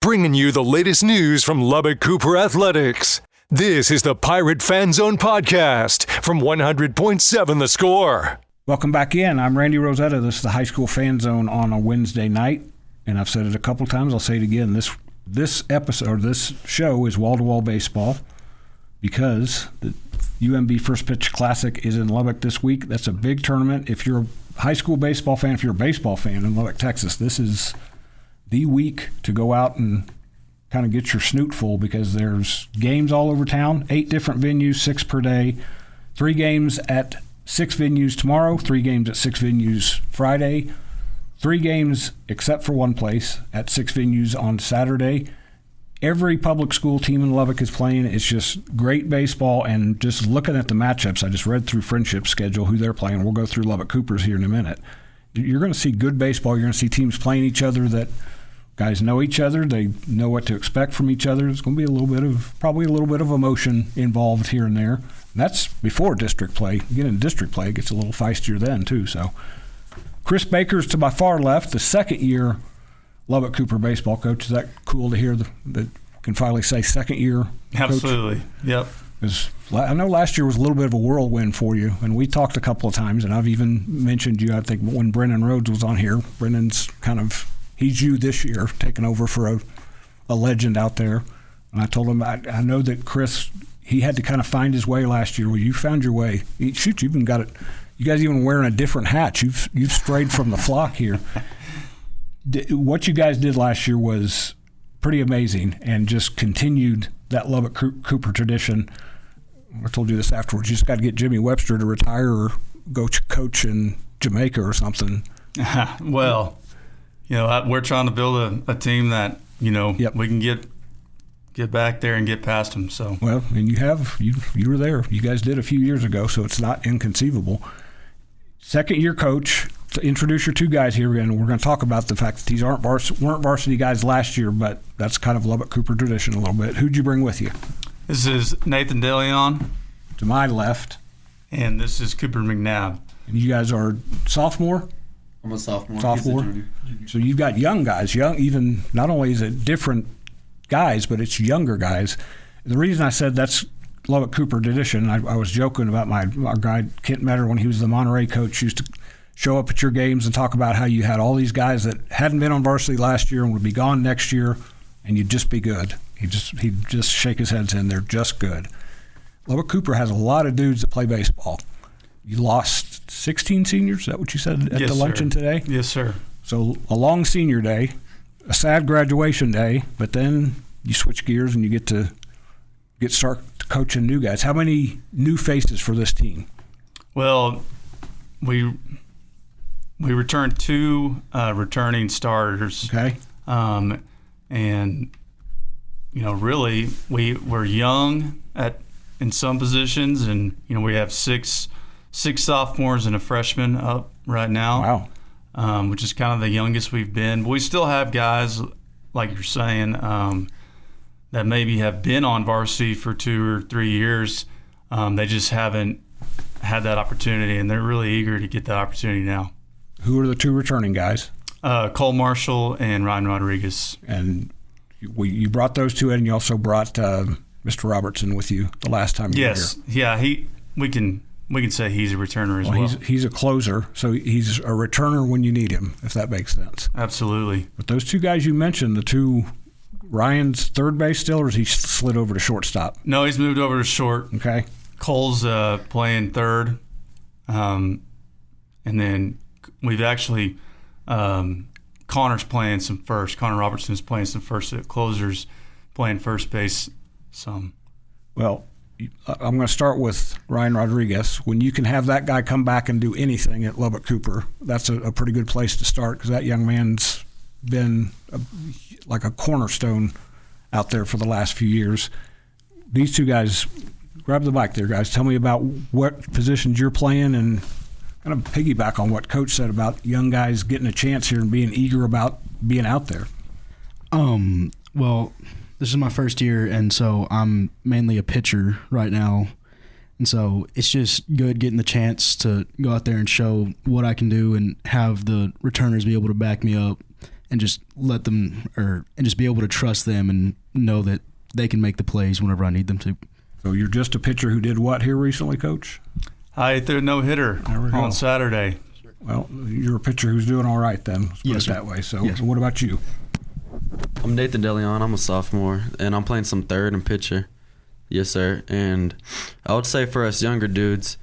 bringing you the latest news from Lubbock Cooper Athletics. This is the Pirate Fan Zone podcast from 100.7 The Score. Welcome back in. I'm Randy Rosetta. This is the High School Fan Zone on a Wednesday night, and I've said it a couple times. I'll say it again. This episode, or this show, is wall-to-wall baseball because the UMB First Pitch Classic is in Lubbock this week. That's a big tournament. If you're a high school baseball fan, if you're a baseball fan in Lubbock, Texas, this is the week to go out and kind of get your snoot full because there's games all over town, 8 different venues, 6 per day, 3 games at 6 venues tomorrow, 3 games at 6 venues Friday, 3 games except for one place at 6 venues on Saturday. Every public school team in Lubbock is playing. It's just great baseball, and just looking at the matchups, I just read through Friendship's schedule, who they're playing. We'll go through Lubbock Cooper's here in a minute. You're going to see good baseball. You're going to see teams playing each other that guys know each other. They know what to expect from each other. There's going to be probably a little bit of emotion involved here and there. And that's before district play. You get into district play, it gets a little feistier then too. So Chris Baker's to my far left, the second-year Lubbock Cooper baseball coach. Is that cool to hear that can finally say second-year coach? Absolutely, yep. Because I know last year was a little bit of a whirlwind for you, and we talked a couple of times, and I've even mentioned you, I think, when Brennan Rhodes was on here. Brennan's he's you this year, taking over for a legend out there. And I told him, I know that Chris, he had to kind of find his way last year. Well, you found your way. Shoot, you even got it. You guys even wearing a different hat. You've strayed from the flock here. What you guys did last year was pretty amazing and just continued that Lubbock Cooper tradition. I told you this afterwards. You just got to get Jimmy Webster to retire or go coach in Jamaica or something. Well, we're trying to build a team that, Yep. we can get back there and get past them. So well, and you were there. You guys did a few years ago, so it's not inconceivable. Second-year coach. To introduce your 2 guys here, and we're going to talk about the fact that these weren't varsity guys last year, but that's kind of Lubbock Cooper tradition a little bit. Who'd you bring with you? This is Nathan DeLeon. To my left. And this is Cooper McNabb. And you guys are sophomore? I'm a sophomore. Sophomore. He's a junior. So you've got young guys. Even not only is it different guys, but it's younger guys. The reason I said that's Lubbock Cooper tradition, I was joking about our guy Kent Metter when he was the Monterey coach, used to show up at your games and talk about how you had all these guys that hadn't been on varsity last year and would be gone next year, and you'd just be good. He'd just shake his head saying they're just good. Lubbock Cooper has a lot of dudes that play baseball. You lost 16 seniors, is that what you said at Yes, the luncheon sir. today? Yes, sir. So a long senior day, a sad graduation day, but then you switch gears and you get to start coaching new guys. How many new faces for this team? Well, we returned 2 returning starters. Okay. And really we're young in some positions, and we have six sophomores and a freshman up right now. Wow. Which is kind of the youngest we've been. But we still have guys, like you're saying, that maybe have been on varsity for 2 or 3 years. They just haven't had that opportunity, and they're really eager to get that opportunity now. Who are the 2 returning guys? Cole Marshall and Ryan Rodriguez. And you brought those 2 in, and you also brought Mr. Robertson with you the last time you were here. Yes. Yeah, we can say he's a returner as well. He's a closer, so he's a returner when you need him, if that makes sense. Absolutely. But those 2 guys you mentioned, the 2, Ryan's third base still, or has he slid over to shortstop? No, he's moved over to short. Okay. Cole's playing third. And then we've actually Connor's playing some first. Connor Robertson's playing some first. Closer's playing first base some. Well, I'm going to start with Ryan Rodriguez. When you can have that guy come back and do anything at Lubbock Cooper, that's a pretty good place to start because that young man's been like a cornerstone out there for the last few years. These 2 guys, grab the mic there, guys. Tell me about what positions you're playing and kind of piggyback on what Coach said about young guys getting a chance here and being eager about being out there. Well, this is my first year, and so I'm mainly a pitcher right now. And so it's just good getting the chance to go out there and show what I can do and have the returners be able to back me up and just let them and just be able to trust them and know that they can make the plays whenever I need them to. So you're just a pitcher who did what here recently, Coach? I threw a no-hitter on Saturday. Well, you're a pitcher who's doing all right then. Let's put it that way. So what about you? I'm Nathan DeLeon. I'm a sophomore, and I'm playing some third and pitcher. Yes, sir. And I would say for us younger dudes,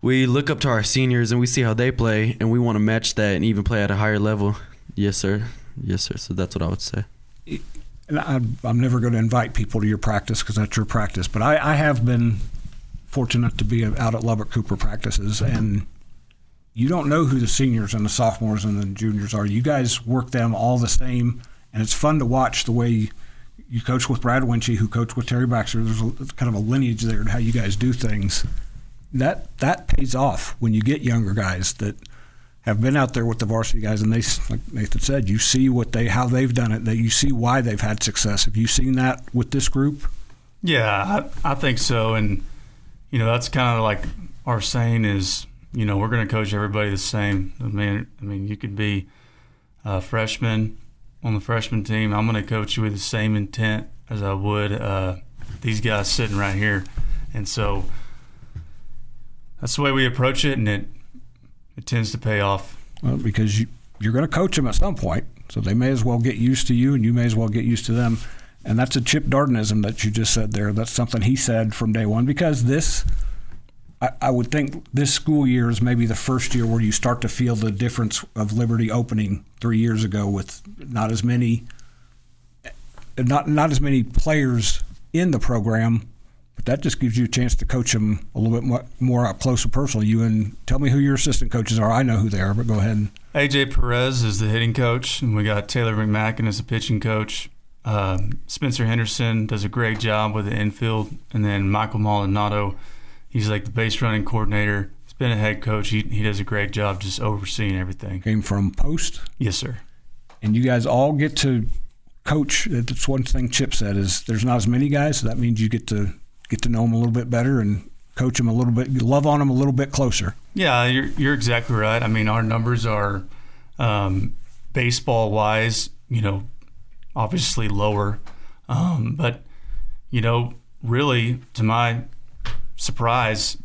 we look up to our seniors and we see how they play, and we want to match that and even play at a higher level. Yes, sir. Yes, sir. So that's what I would say. And I'm never going to invite people to your practice because that's your practice, but I have been fortunate to be out at Lubbock Cooper practices, and you don't know who the seniors and the sophomores and the juniors are. You guys work them all the same, and it's fun to watch the way you coach with Brad Winchy, who coached with Terry Baxter. There's kind of a lineage there in how you guys do things. That pays off when you get younger guys that have been out there with the varsity guys, and they, like Nathan said, you see how they've done it, that you see why they've had success. Have you seen that with this group? Yeah, I think so. And, that's kind of like our saying is, we're going to coach everybody the same. I mean, you could be a freshman on the freshman team. I'm going to coach you with the same intent as I would these guys sitting right here. And so that's the way we approach it, and it tends to pay off. Well, because you're going to coach them at some point, so they may as well get used to you, and you may as well get used to them. And that's a Chip Dardenism that you just said there. That's something he said from day one, because I would think this school year is maybe the first year where you start to feel the difference of Liberty opening 3 years ago with not as many players in the program. But that just gives you a chance to coach them a little bit more up close and personal. You and tell me who your assistant coaches are. I know who they are, but go ahead. AJ Perez is the hitting coach, and we got Taylor McMacken as the pitching coach. Spencer Henderson does a great job with the infield, and then Michael Maldonado, he's like the base running coordinator. He's been a head coach. He does a great job just overseeing everything. Came from Post? Yes, sir. And you guys all get to coach. That's one thing Chip said is there's not as many guys, so that means you get to know them a little bit better and coach them a little bit, love on them a little bit closer. Yeah, you're exactly right. I mean, our numbers are baseball-wise, obviously lower. But, really, to my surprise,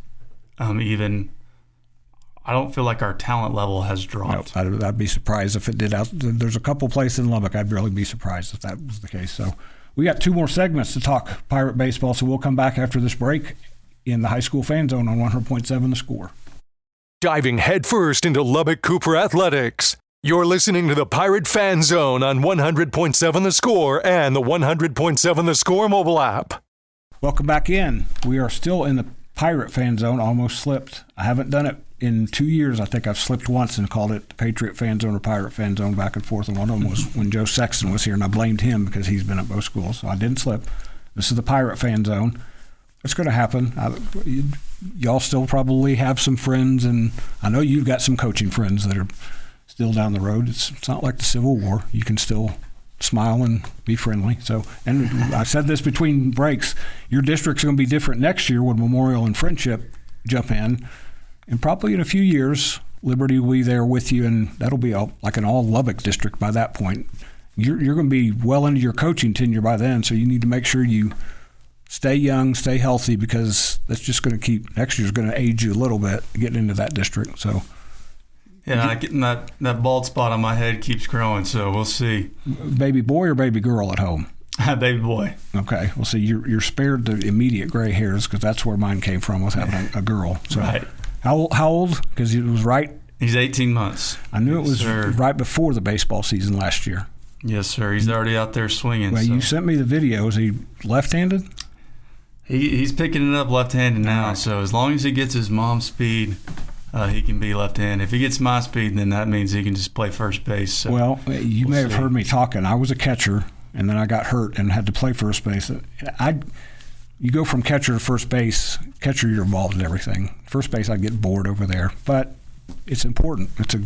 even, I don't feel like our talent level has dropped. No, I'd be surprised if it did. There's a couple places in Lubbock I'd really be surprised if that was the case. So we got 2 more segments to talk Pirate baseball, so we'll come back after this break in the High School Fan Zone on 100.7 The Score. Diving headfirst into Lubbock Cooper athletics. You're listening to the Pirate Fan Zone on 100.7 The Score and the 100.7 The Score mobile app. Welcome back in. We are still in the Pirate Fan Zone. Almost slipped. I haven't done it in 2 years. I think I've slipped once and called it the Patriot Fan Zone or Pirate Fan Zone back and forth. And one of them was when Joe Sexton was here, and I blamed him because he's been at both schools. So I didn't slip. This is the Pirate Fan Zone. It's going to happen. Y'all still probably have some friends, and I know you've got some coaching friends that are still down the road. It's not like the Civil War. You can still smile and be friendly. So, and I said this between breaks, your district's going to be different next year when Memorial and Friendship jump in. And probably in a few years, Liberty will be there with you, and that'll be like an all Lubbock district by that point. You're going to be well into your coaching tenure by then, so you need to make sure you stay young, stay healthy, because that's just going to keep, next year's going to age you a little bit getting into that district. So, yeah, getting that bald spot on my head keeps growing, so we'll see. Baby boy or baby girl at home? Baby boy. Okay. Well, see, you're spared the immediate gray hairs because that's where mine came from with having a girl. So, right. How old? Because it was right. He's 18 months. I knew it was Sir. right before the baseball season last year. Yes, sir. He's already out there swinging. Well, so. You sent me the video. Is he left-handed? He's picking it up left-handed now, right. So as long as he gets his mom's speed, he can be left-handed. If he gets my speed, then that means he can just play first base. So well, you may have heard me talking. I was a catcher, and then I got hurt and had to play first base. You go from catcher to first base. Catcher, you're involved in everything. First base, I'd get bored over there. But it's important. It's a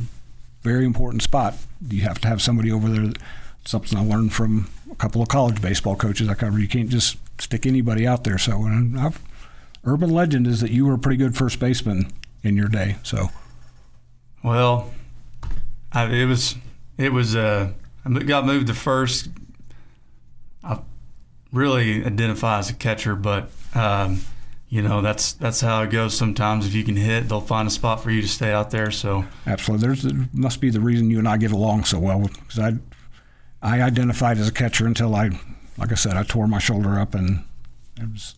very important spot. You have to have somebody over there. Something I learned from a couple of college baseball coaches I covered. You can't just stick anybody out there. So urban legend is that you were a pretty good first baseman in your day. So, well, it was It was I got moved to first. I really identify as a catcher, but that's how it goes sometimes. If you can hit, they'll find a spot for you to stay out there. So absolutely, there must be the reason you and I get along so well, because I identified as a catcher until like I said, I tore my shoulder up, and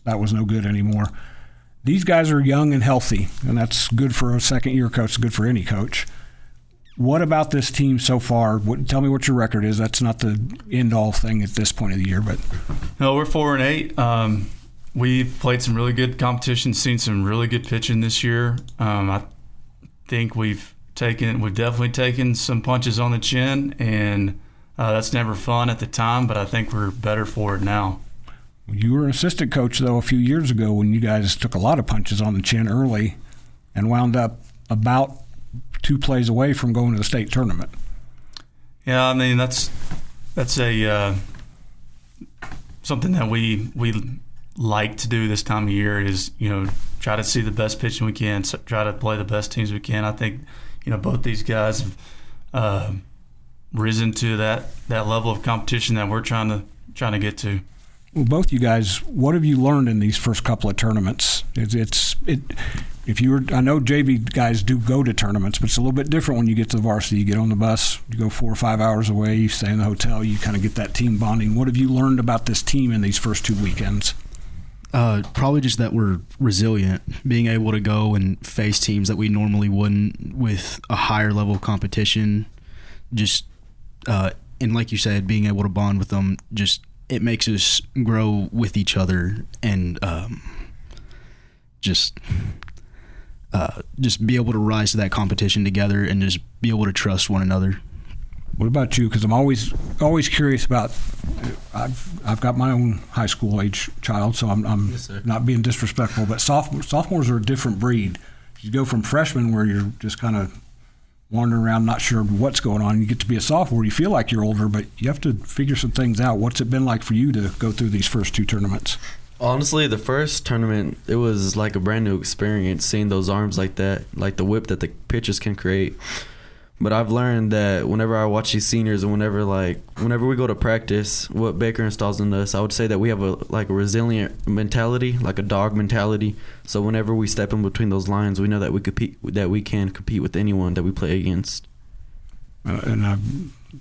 that was no good anymore. These guys are young and healthy, and that's good for a second-year coach. It's good for any coach. What about this team so far? Tell me what your record is. That's not the end-all thing at this point of the year, but no, we're 4-8. We've played some really good competition, seen some really good pitching this year. I think we've definitely taken some punches on the chin, and that's never fun at the time, but I think we're better for it now. You were an assistant coach, though, a few years ago when you guys took a lot of punches on the chin early and wound up about 2 plays away from going to the state tournament. Yeah, I mean, that's a something that we like to do this time of year is, try to see the best pitching we can, try to play the best teams we can. I think, both these guys have risen to that level of competition that we're trying to get to. Well, both you guys, what have you learned in these first couple of tournaments? I know JV guys do go to tournaments, but it's a little bit different when you get to the varsity. You get on the bus, you go 4 or 5 hours away, you stay in the hotel, you kind of get that team bonding. What have you learned about this team in these first 2 weekends? Probably just that we're resilient, being able to go and face teams that we normally wouldn't with a higher level of competition. Just and like you said, being able to bond with them, just it makes us grow with each other, and just be able to rise to that competition together and just be able to trust one another. What about you? Because I'm always curious about. I've got my own high school age child, so I'm Yes, sir. not being disrespectful. But sophomores are a different breed. You go from freshman, where you're just kind of wandering around, not sure what's going on. You get to be a sophomore, you feel like you're older, but you have to figure some things out. What's it been like for you to go through these first 2 tournaments? Honestly, the first tournament, it was like a brand new experience, seeing those arms like that, like the whip that the pitchers can create. But I've learned that whenever I watch these seniors and whenever we go to practice, what Baker installs in us, I would say that we have a resilient mentality, like a dog mentality. So whenever we step in between those lines, we know that we can compete with anyone that we play against.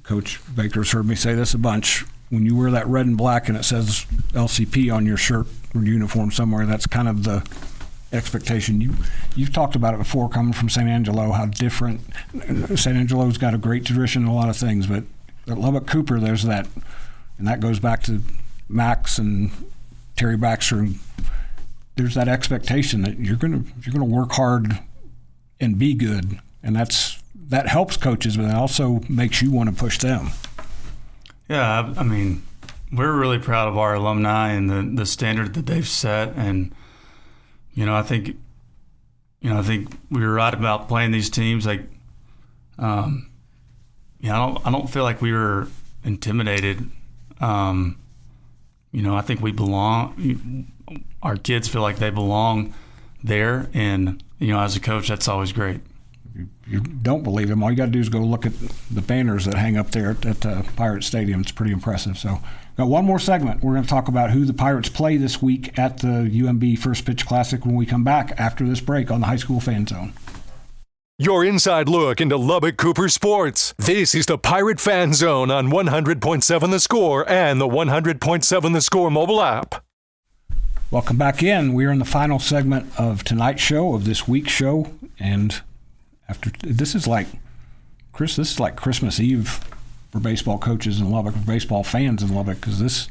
Coach Baker's heard me say this a bunch. When you wear that red and black and it says LCP on your shirt or uniform somewhere, that's kind of the expectation. You've talked about it before, coming from St. Angelo, how different. St. Angelo's got a great tradition in a lot of things, but at Lubbock Cooper, there's that, and that goes back to Max and Terry Baxter. There's that expectation that you're gonna work hard and be good, and that helps coaches, but it also makes you want to push them. Yeah, I mean, we're really proud of our alumni and the standard that they've set, and I think we were right about playing these teams. Like, I don't feel like we were intimidated. I think we belong. Our kids feel like they belong there, and as a coach, that's always great. You don't believe them, all you got to do is go look at the banners that hang up there at Pirate Stadium. It's pretty impressive. So, got one more segment. We're going to talk about who the Pirates play this week at the UMB First Pitch Classic when we come back after this break on the High School Fan Zone. Your inside look into Lubbock Cooper sports. This is the Pirate Fan Zone on 100.7 The Score and the 100.7 The Score mobile app. Welcome back in. We're in the final segment of tonight's show, of this week's show, and this is like Christmas Eve for baseball coaches in Lubbock, for baseball fans in Lubbock, because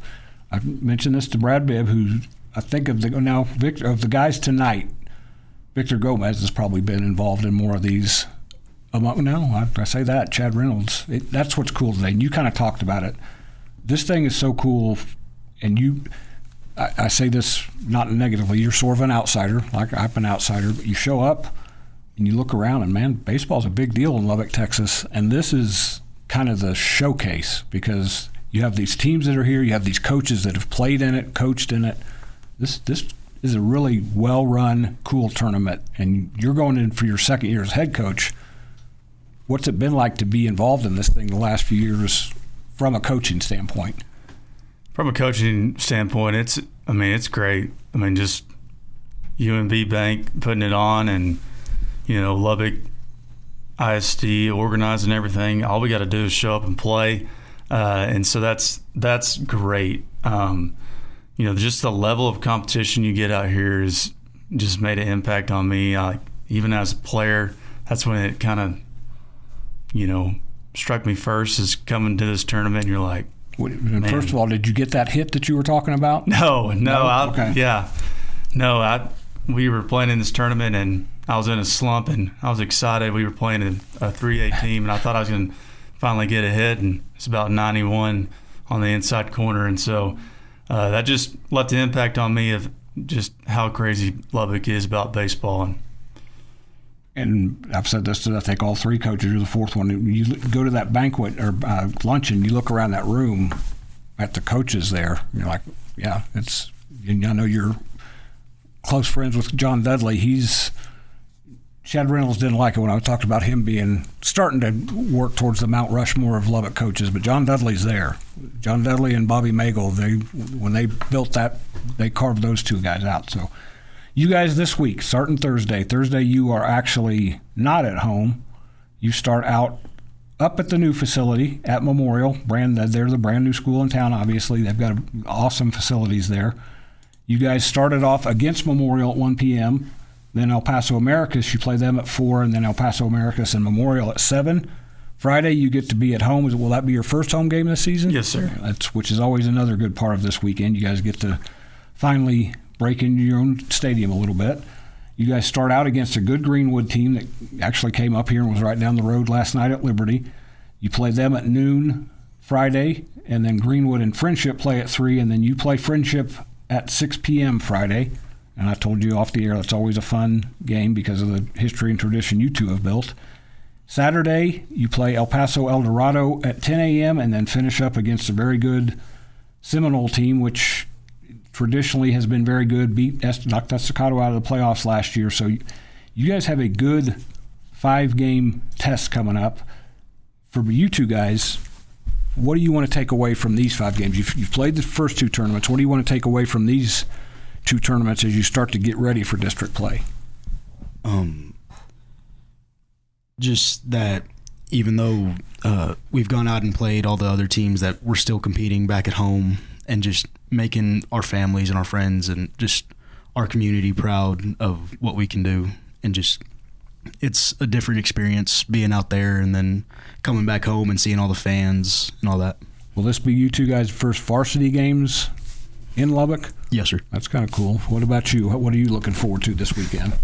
I mentioned this to Brad Bibb, who I think of the guys tonight, Victor Gomez has probably been involved in more of these. I say that, Chad Reynolds. That's what's cool today, and you kind of talked about it. This thing is so cool, and I say this not negatively, you're sort of an outsider, like I'm an outsider, but you show up and you look around and, man, baseball's a big deal in Lubbock, Texas, and this is kind of the showcase because you have these teams that are here, you have these coaches that have played in it, coached in it. This is a really well-run, cool tournament, and you're going in for your second year as head coach. What's it been like to be involved in this thing the last few years from a coaching standpoint? From a coaching standpoint, it's great. I mean, just UMB Bank putting it on, and Lubbock ISD organizing everything. All we got to do is show up and play, and so that's great. Just the level of competition you get out here has just made an impact on me. Even as a player, that's when it kind of struck me first, is coming to this tournament. And you're like, man. First of all, did you get that hit that you were talking about? No. Okay. Yeah, no. We were playing in this tournament, and I was in a slump, and I was excited. We were playing a 3A team, and I thought I was going to finally get a hit, and it's about 91 on the inside corner, and so that just left an impact on me of just how crazy Lubbock is about baseball. And I've said this to, I think, all three coaches. You're the fourth one. You go to that banquet or luncheon, you look around that room at the coaches there, and you're like, yeah, it's. And I know you're close friends with John Dudley. Chad Reynolds didn't like it when I talked about him starting to work towards the Mount Rushmore of Lubbock coaches, but John Dudley's there. John Dudley and Bobby Magel, when they built that, they carved those two guys out. So you guys this week, starting Thursday. Thursday you are actually not at home. You start out up at the new facility at Memorial. They're the brand new school in town, obviously. They've got awesome facilities there. You guys started off against Memorial at 1 p.m., then El Paso Americas, you play them at 4, and then El Paso Americas and Memorial at 7. Friday, you get to be at home. Will that be your first home game this season? Yes, sir. Which is always another good part of this weekend. You guys get to finally break into your own stadium a little bit. You guys start out against a good Greenwood team that actually came up here and was right down the road last night at Liberty. You play them at noon Friday, and then Greenwood and Friendship play at 3, and then you play Friendship at 6 p.m. Friday. And I told you off the air that's always a fun game because of the history and tradition you two have built. Saturday, you play El Paso El Dorado at 10 a.m. and then finish up against a very good Seminole team, which traditionally has been very good, beat knocked Estacado out of the playoffs last year. So you guys have a good 5-game test coming up. For you two guys, what do you want to take away from these 5 games? You've played the first 2 tournaments. What do you want to take away from these 2 tournaments as you start to get ready for district play? Just that even though we've gone out and played all the other teams, that we're still competing back at home and just making our families and our friends and just our community proud of what we can do. And just it's a different experience being out there and then coming back home and seeing all the fans and all that. Will this be you two guys' first varsity games in Lubbock? Yes, sir. That's kind of cool. What about you? What are you looking forward to this weekend?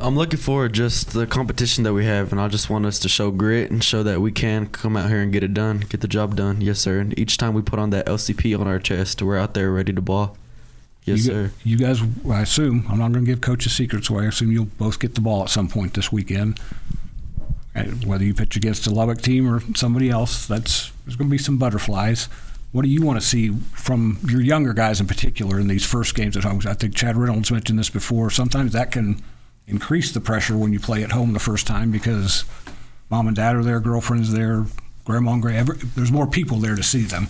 I'm looking forward just the competition that we have, and I just want us to show grit and show that we can come out here and get it done, get the job done. Yes, sir. And each time we put on that LCP on our chest, we're out there ready to ball. Yes, sir. You guys, I assume, I'm not going to give coaches secrets away. I assume you'll both get the ball at some point this weekend. Whether you pitch against a Lubbock team or somebody else, there's going to be some butterflies. What do you want to see from your younger guys in particular in these first games at home? I think Chad Reynolds mentioned this before. Sometimes that can increase the pressure when you play at home the first time because mom and dad are there, girlfriend's there, grandma and there's more people there to see them.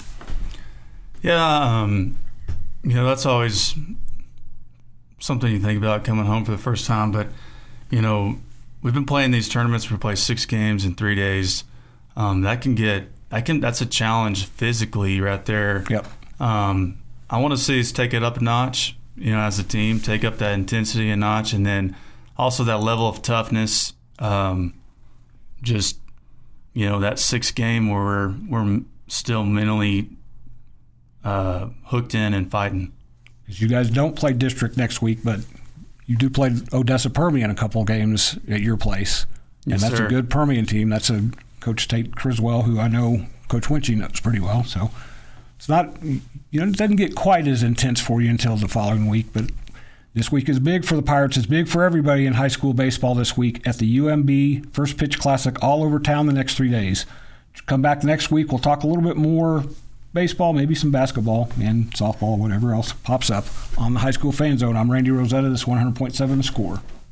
Yeah, that's always something you think about coming home for the first time. But, we've been playing these tournaments. We play 6 games in 3 days. That's a challenge physically right there. Yep. I want to see us take it up a notch, as a team, take up that intensity a notch, and then also that level of toughness. Just, that 6th game where we're still mentally hooked in and fighting. Because you guys don't play district next week, but you do play Odessa Permian a couple games at your place. And Yes, that's sir. a good Permian team. That's a Coach Tate Criswell, who I know Coach Winchy knows pretty well. So it's not, it doesn't get quite as intense for you until the following week. But this week is big for the Pirates. It's big for everybody in high school baseball this week at the UMB First Pitch Classic all over town the next 3 days. Come back next week. We'll talk a little bit more baseball, maybe some basketball and softball, whatever else pops up on the High School Fan Zone. I'm Randy Rosetta. This is 100.7 The Score.